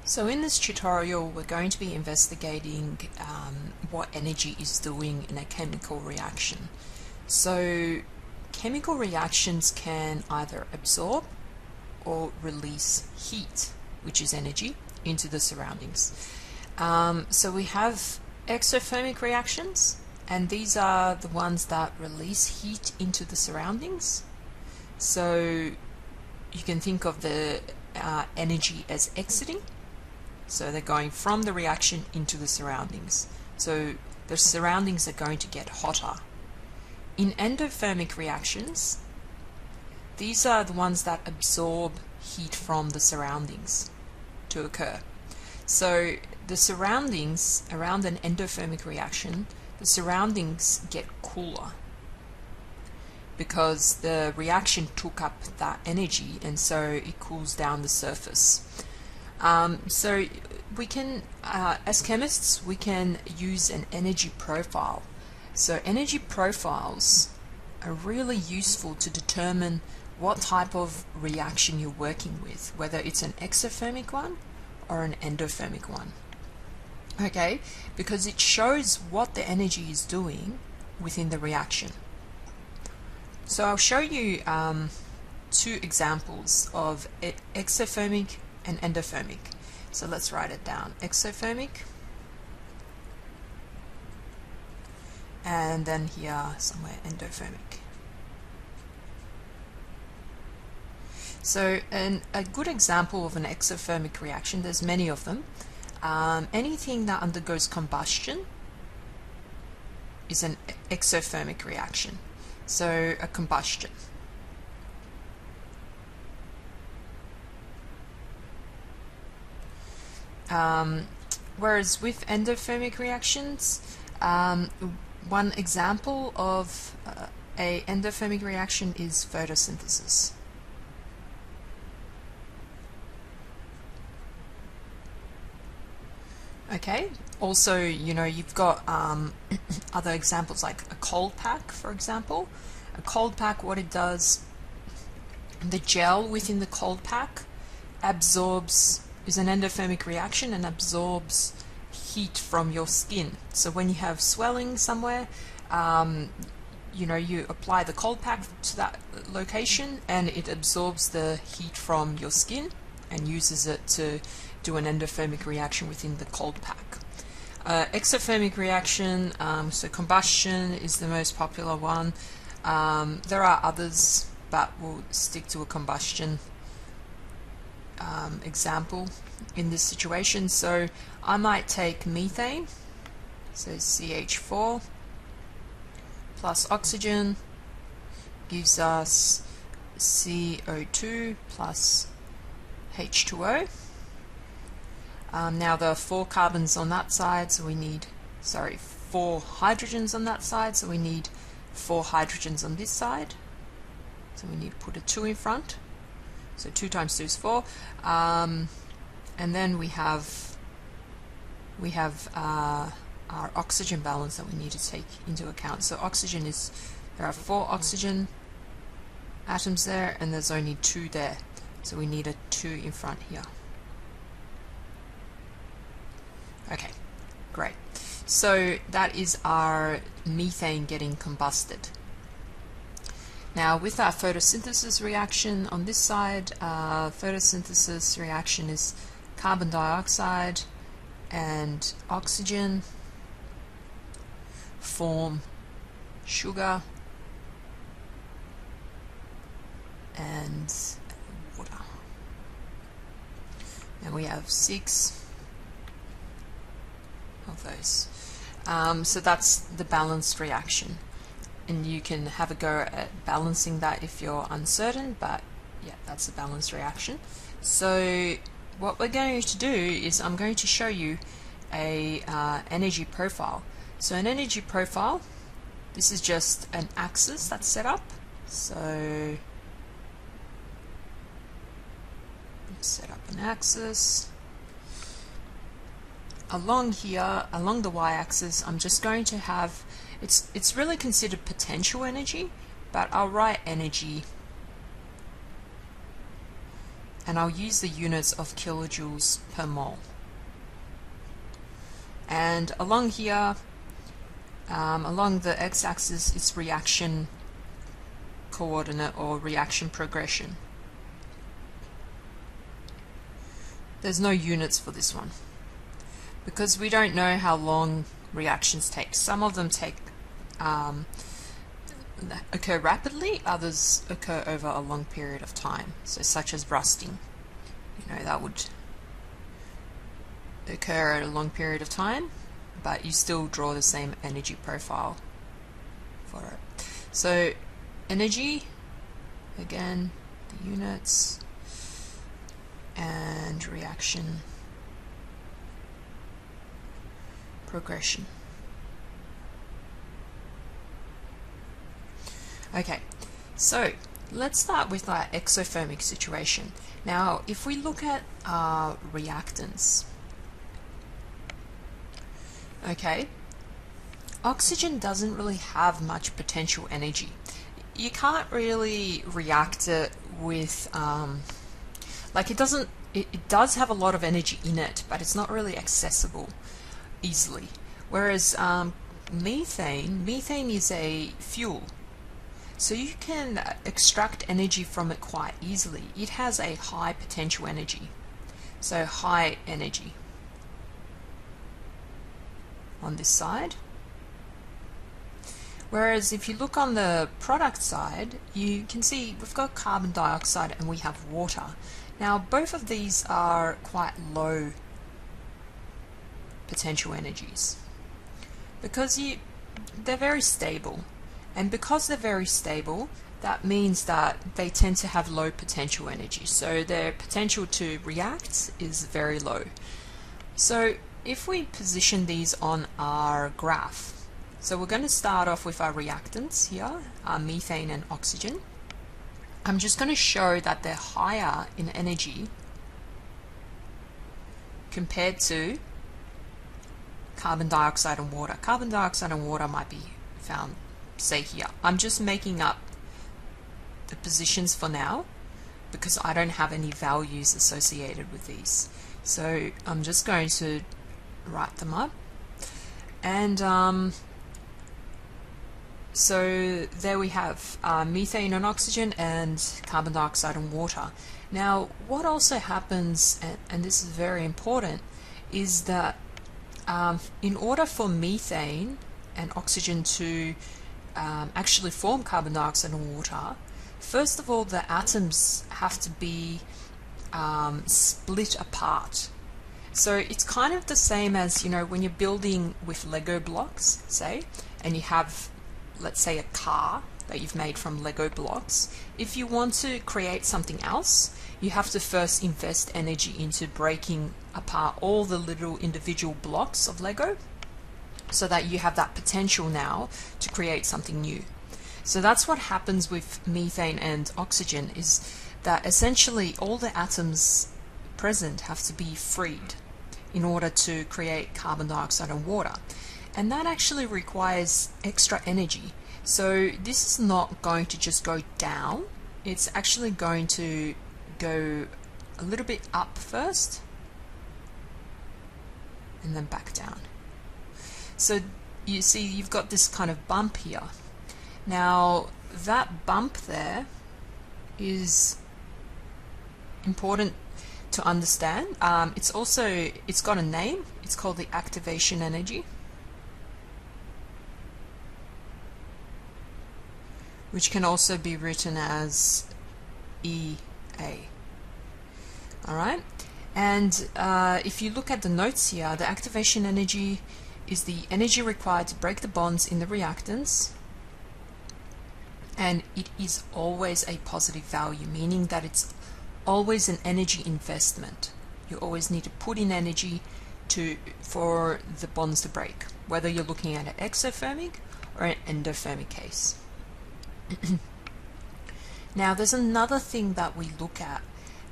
So in this tutorial we're going to be investigating what energy is doing in a chemical reaction. So chemical reactions can either absorb or release heat, which is energy, into the surroundings. So we have exothermic reactions, and these are the ones that release heat into the surroundings. So you can think of the energy as exiting. So they're going from the reaction into the surroundings. So the surroundings are going to get hotter. In endothermic reactions, these are the ones that absorb heat from the surroundings to occur. So the surroundings around an endothermic reaction, the surroundings get cooler because the reaction took up that energy, and so it cools down the surface. So we can, as chemists, we can use an energy profile. So energy profiles are really useful to determine what type of reaction you're working with, whether it's an exothermic one or an endothermic one. Okay, because it shows what the energy is doing within the reaction. So I'll show you two examples of exothermic and endothermic. So let's write it down. Exothermic, and then here somewhere endothermic. So a good example of an exothermic reaction, there's many of them. Anything that undergoes combustion is an exothermic reaction. So a combustion. Whereas with endothermic reactions, one example of a endothermic reaction is photosynthesis. Okay, also, you know, you've got other examples like a cold pack, for example. A cold pack, what it does, the gel within the cold pack is an endothermic reaction and absorbs heat from your skin. So when you have swelling somewhere, you know, you apply the cold pack to that location and it absorbs the heat from your skin and uses it to do an endothermic reaction within the cold pack. Exothermic reaction, so combustion is the most popular one. There are others, but we'll stick to a combustion example in this situation. So I might take methane, so CH4 plus oxygen gives us CO2 plus H2O. Now there are 4 carbons on that side, so we need, 4 hydrogens on that side, so we need 4 hydrogens on this side. So we need to put a 2 in front. So 2 times 2 is 4. And then we have our oxygen balance that we need to take into account. So oxygen is, there are 4 oxygen atoms there, and there's only 2 there. So we need a 2 in front here. Okay, great. So that is our methane getting combusted. Now with our photosynthesis reaction on this side, photosynthesis reaction is carbon dioxide and oxygen form sugar and water. And we have 6 of those. So that's the balanced reaction, and you can have a go at balancing that if you're uncertain, but yeah, that's a balanced reaction. So what we're going to do is I'm going to show you a energy profile. So an energy profile, this is just an axis that's set up. So let's set up an axis. Along here, along the y-axis, I'm just going to have, it's really considered potential energy, but I'll write energy and I'll use the units of kilojoules per mole. And along here, along the x-axis, it's reaction coordinate or reaction progression. There's no units for this one because we don't know how long reactions take. Some of them occur rapidly, others occur over a long period of time. So such as rusting, that would occur at a long period of time, but you still draw the same energy profile for it. So energy, again, the units, and reaction progression. Okay, so let's start with our exothermic situation. Now, if we look at reactants, okay, oxygen doesn't really have much potential energy. You can't really react it with, it does have a lot of energy in it, but it's not really accessible easily. Whereas methane is a fuel. So you can extract energy from it quite easily. It has a high potential energy. So high energy on this side. Whereas if you look on the product side, you can see we've got carbon dioxide and we have water. Now both of these are quite low potential energies because they're very stable. And because they're very stable, that means that they tend to have low potential energy. So their potential to react is very low. So if we position these on our graph, so we're going to start off with our reactants here, our methane and oxygen. I'm just going to show that they're higher in energy compared to carbon dioxide and water. Carbon dioxide and water might be found, say, here. I'm just making up the positions for now because I don't have any values associated with these. So I'm just going to write them up. And so there we have methane and oxygen and carbon dioxide and water. Now what also happens, and this is very important, is that in order for methane and oxygen to actually form carbon dioxide and water, first of all the atoms have to be split apart. So it's kind of the same as, when you're building with Lego blocks, say, and you have, let's say, a car that you've made from Lego blocks. If you want to create something else, you have to first invest energy into breaking apart all the little individual blocks of Lego so that you have that potential now to create something new. So that's what happens with methane and oxygen, is that essentially all the atoms present have to be freed in order to create carbon dioxide and water. And that actually requires extra energy. So this is not going to just go down, it's actually going to go a little bit up first and then back down. So you see you've got this kind of bump here. Now that bump there is important to understand. It's got a name. It's called the activation energy, which can also be written as EA. Alright, and if you look at the notes here, the activation energy is the energy required to break the bonds in the reactants, and it is always a positive value, meaning that it's always an energy investment. You always need to put in energy for the bonds to break, whether you're looking at an exothermic or an endothermic case. Now there's another thing that we look at,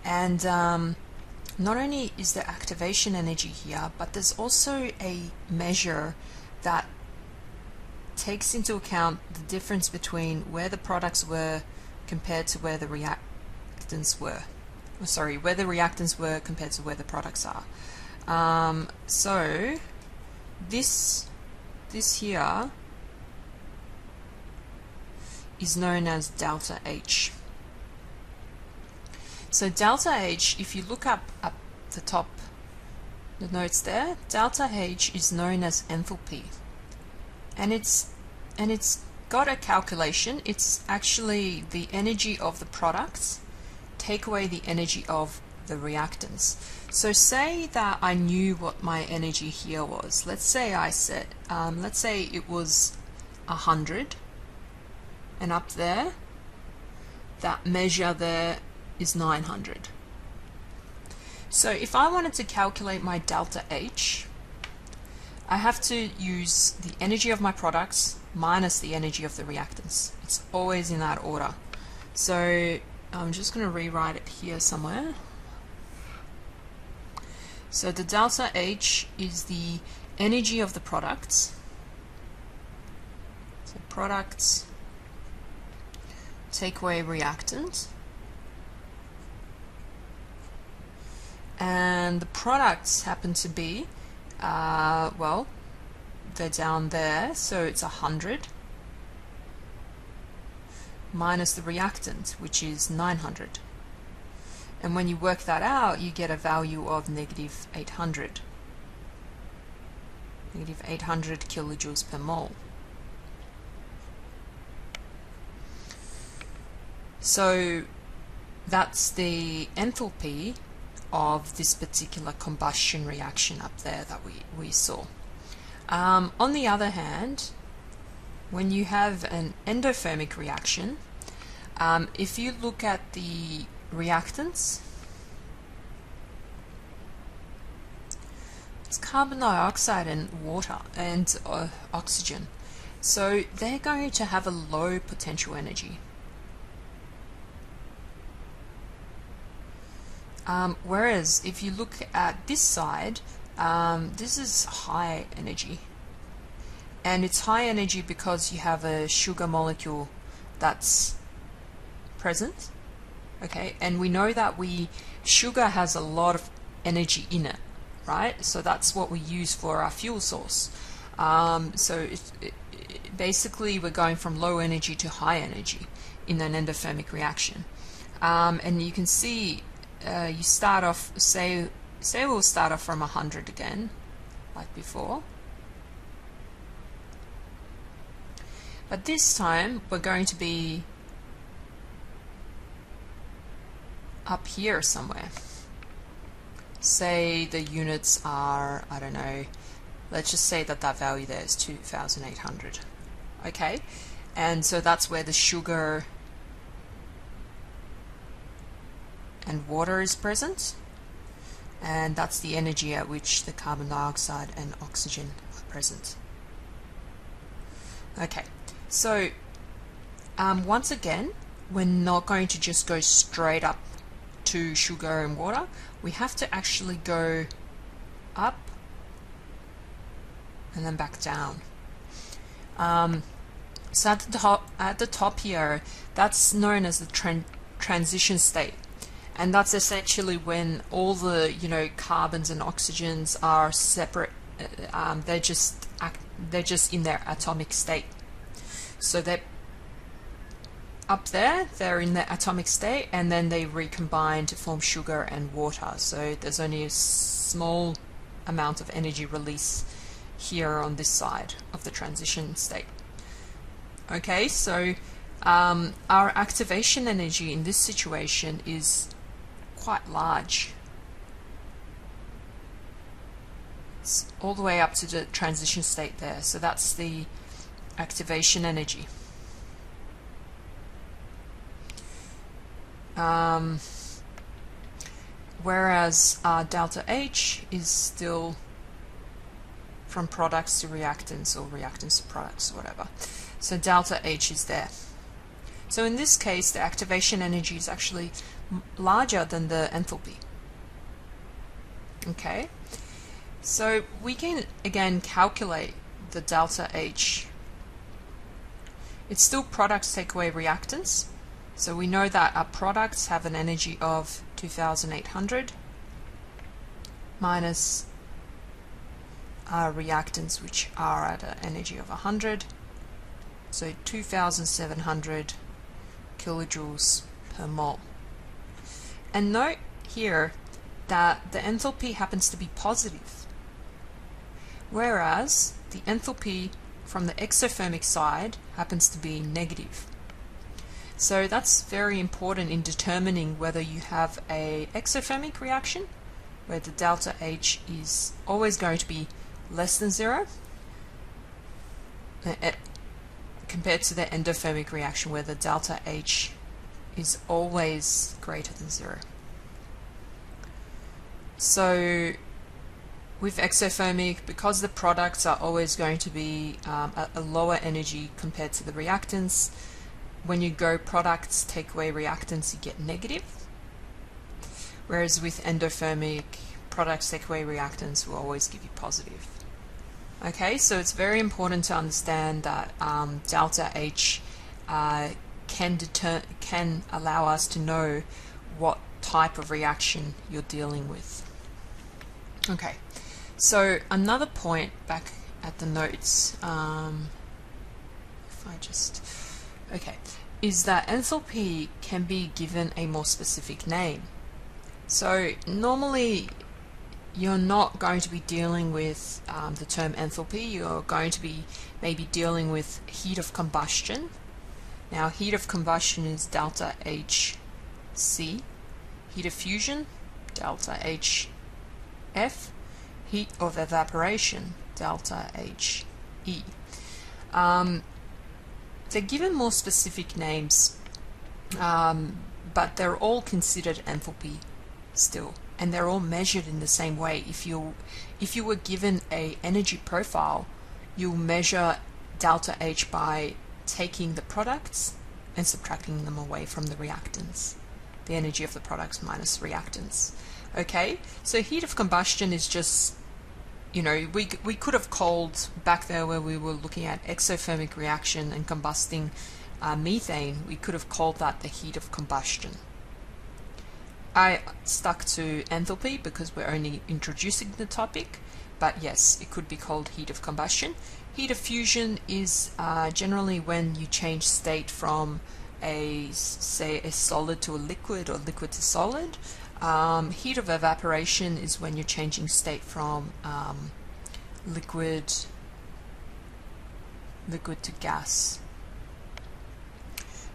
and not only is there activation energy here, but there's also a measure that takes into account the difference between where the products were compared to where the reactants were. sorry, where the reactants were compared to where the products are. So this here is known as delta H. So delta H, if you look up the top, the notes there, delta H is known as enthalpy, and it's got a calculation. It's actually the energy of the products take away the energy of the reactants. So say that I knew what my energy here was. Let's say I said, let's say it was 100, and up there, that measure there is 900. So if I wanted to calculate my delta H, I have to use the energy of my products minus the energy of the reactants. It's always in that order. So I'm just going to rewrite it here somewhere. So the delta H is the energy of the products. So products take away reactant. And the products happen to be, well, they're down there, so it's 100 minus the reactant, which is 900. And when you work that out, you get a value of negative 800. Negative 800 kilojoules per mole. So that's the enthalpy of this particular combustion reaction up there that we saw. On the other hand, when you have an endothermic reaction, if you look at the reactants, it's carbon dioxide and water and oxygen. So they're going to have a low potential energy. Whereas if you look at this side, this is high energy. And it's high energy because you have a sugar molecule that's present. Okay, and we know that sugar has a lot of energy in it, right? So that's what we use for our fuel source. So basically we're going from low energy to high energy in an endothermic reaction. And you can see you start off, say we'll start off from 100 again, like before. But this time we're going to be up here somewhere. Say the units are, I don't know, let's just say that value there is 2,800. Okay, and so that's where the sugar and water is present, and that's the energy at which the carbon dioxide and oxygen are present. Okay, so once again, we're not going to just go straight up to sugar and water. We have to actually go up and then back down. So at the top here, that's known as the transition state. And that's essentially when all the carbons and oxygens are separate. They're just in their atomic state. So they're up there, they're in their atomic state, and then they recombine to form sugar and water. So there's only a small amount of energy release here on this side of the transition state. Okay, so our activation energy in this situation is quite large. It's all the way up to the transition state there. So that's the activation energy. Whereas delta H is still from products to reactants, or reactants to products, or whatever. So delta H is there. So in this case, the activation energy is actually larger than the enthalpy. Okay, so we can again calculate the delta H. It's still products take away reactants. So we know that our products have an energy of 2,800 minus our reactants, which are at an energy of 100, so 2,700 kilojoules per mole. And note here that the enthalpy happens to be positive, whereas the enthalpy from the exothermic side happens to be negative. So that's very important in determining whether you have a exothermic reaction where the delta H is always going to be less than 0 compared to the endothermic reaction where the delta H is always greater than 0. So with exothermic, because the products are always going to be at a lower energy compared to the reactants, when you go products take away reactants, you get negative. Whereas with endothermic, products take away reactants will always give you positive. Okay, so it's very important to understand that delta H can allow us to know what type of reaction you're dealing with. Okay, so another point back at the notes, is that enthalpy can be given a more specific name. So normally you're not going to be dealing with the term enthalpy, you're going to be maybe dealing with heat of combustion. Now heat of combustion is delta HC, heat of fusion, delta HF, heat of evaporation, delta HE. They're given more specific names, but they're all considered enthalpy still, and they're all measured in the same way. If you were given a energy profile, you'll measure delta H by taking the products and subtracting them away from the reactants, the energy of the products minus reactants. Okay, so heat of combustion is just, you know, we could have called back there where we were looking at exothermic reaction and combusting methane, we could have called that the heat of combustion. I stuck to enthalpy because we're only introducing the topic, but yes, it could be called heat of combustion. Heat of fusion is generally when you change state from say a solid to a liquid or liquid to solid. Heat of evaporation is when you're changing state from liquid to gas.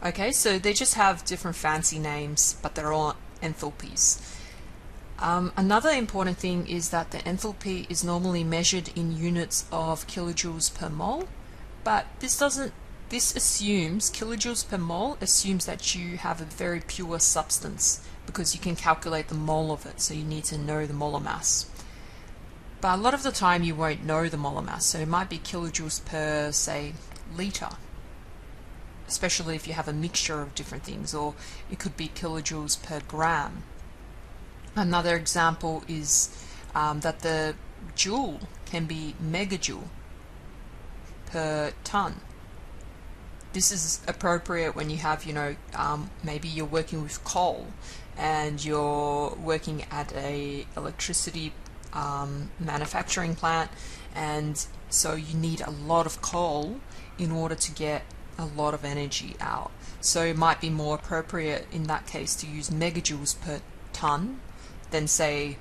Okay, so they just have different fancy names, but they're all enthalpies. Another important thing is that the enthalpy is normally measured in units of kilojoules per mole, but this assumes, kilojoules per mole assumes that you have a very pure substance, because you can calculate the mole of it, so you need to know the molar mass. But a lot of the time you won't know the molar mass, so it might be kilojoules per, say, litre, especially if you have a mixture of different things, or it could be kilojoules per gram. Another example is that the joule can be megajoule per ton. This is appropriate when you have, you know, maybe you're working with coal and you're working at a electricity manufacturing plant, and so you need a lot of coal in order to get a lot of energy out. So it might be more appropriate in that case to use megajoules per ton than say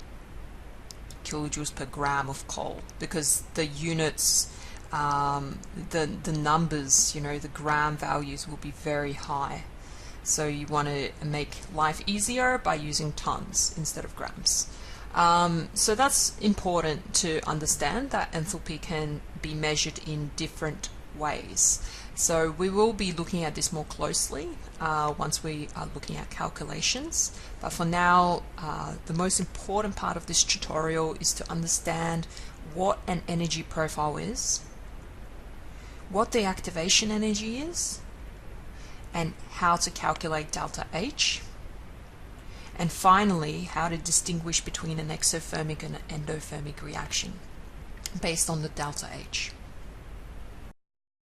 kilojoules per gram of coal, because the units, the numbers, you know, the gram values will be very high. So you want to make life easier by using tons instead of grams. So that's important to understand, that enthalpy can be measured in different ways. So we will be looking at this more closely once we are looking at calculations. But for now, the most important part of this tutorial is to understand what an energy profile is, what the activation energy is, and how to calculate delta H, and finally how to distinguish between an exothermic and an endothermic reaction based on the delta H.